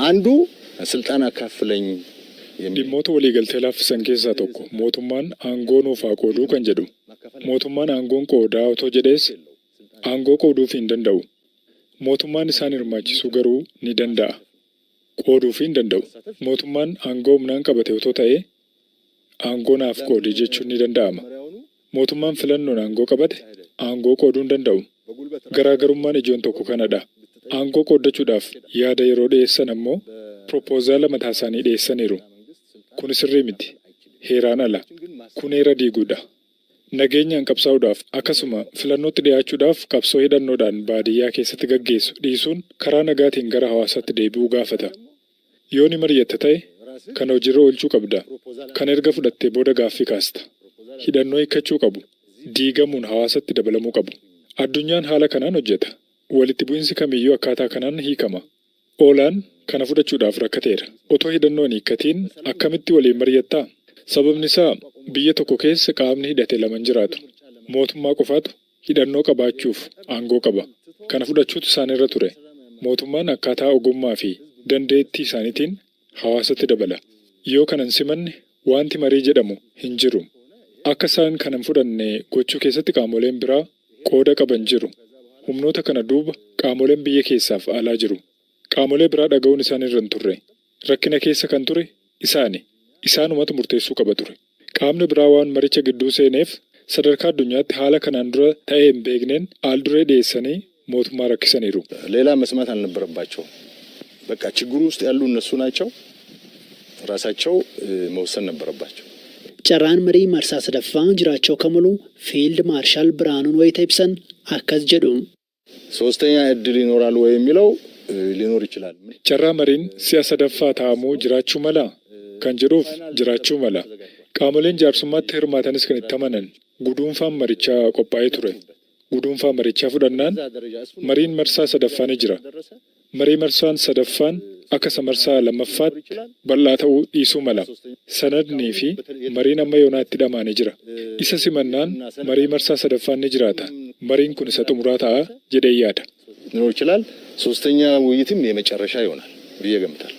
አንዱ ስልጣን አካፍለኝ dhimmoota waliigaltee laaffisan keessaa tokko mootummaan aangoo nuuf haa qooduu kan jedhu. Mootummaan aangoon qoodaa otoo jedhees aangoo qooduuf hin danda'u. Mootummaan isaan hirmaachisuu garuu ni danda'a. Qooduuf hin danda'u. Mootummaan aangoo humnaan qabate otoo ta'e aangoo naaf qoodi jechuun ni danda'ama. Mootummaan filannoon aangoo qabate aangoo qooduu hin danda'u. Garaagarummaan ijoon tokko kanadha. Aangoo qooddachuudhaaf yaada yeroo dhiyeessan ammoo propoozaala mataa isaanii dhiyeessaniiru. Kun sirrii miti. Heeraan ala. Kun heera diiguudha. Nageenyaan qabsaa'uudhaaf akkasuma filannootti dhiyaachuudhaaf qabsoo hidhannoodhaan baadiyyaa keessatti gaggeessu dhiisuun karaa nagaatiin gara hawaasaatti deebi'uu gaafata. Yoo ni mari'atta ta'e kan hojiirra oolchuu qabda. Kan erga fudhattee booda gaaffii kaasta. Hidhannoo hiikkachuu qabu. Diigamuun hawaasatti dabalamuu qabu. Addunyaan haala kanaan hojjeta. Walitti bu'insi kamiyyuu akkaataa kanaan hiikama. Oolaan kana fudhachuudhaaf rakkateera. Otoo hidhannoon hiikkatiin akkamitti waliin mari'attaa? Sababni isaa biyya tokko keessa qaamni hidhate lama jiraatu. Mootummaa qofaatu hidhannoo qabaachuuf aangoo qaba. Kana fudhachuutu isaanirra ture. Mootummaan akkaataa ogummaa fi dandeettii isaaniitiin hawaasatti dabala. Yoo kanan simanne wanti marii jedhamu hin jiru. Akka isaan kanan fudhanne gochuu keessatti qaamoleen biraa qooda qaban jiru. Humnoota kana duuba qaamoleen biyya keessaaf alaa jiru. Qaamolee biraa dhaga'uun isaanirra hin turre. Rakkina keessa kan ture isaani. Isaanumatu murteessuu qaba ture. Qaamni biraa waan maricha gidduu seeneef sadarkaa addunyaatti haala kanaan dura ta'ee hin beekneen aalduree dhiyeessanii mootummaa rakkisaniiru. ሌላ መስማት አልነበረባቸውም። በቃ ችግሩ ውስጥ ያሉ እነሱ ናቸው። ራሳቸው መወሰን ነበረባቸው። Carraan marii marsaa sadaffaa jiraachuu kamalu fiild maarshaal Biraanuun wayita ibsan akkas jedhu. ሶስተኛ እድል ይኖራል ወይ የሚለው ሊኖር ይችላል። Carraa mariin si'a sadaffaa taa'amuu jiraachuu mala kan jedhuuf jiraachuu mala. Qaamoleen jaarsummaatti hirmaatanis kan itti amanan guduunfaan marichaa qophaa'ee ture. Guduunfaa marichaa fudhannaan mariin marsaa sadaffaa ni jira. Marii marsaan sadaffaan akka marsaa lammaffaatti bal'aa ta'uu dhiisuu mala. Sanadnii fi mariin amma yoonaatti dhamaanii jira. Isa simannaan marii marsaa sadaffaan ni jiraata. Mariin kun isa xumuraa ta'a jedhee yaada. ሊኖር ይችላል። ሶስተኛ ውይይትም የመጨረሻ ይሆናል ብዬ ገምታለሁ።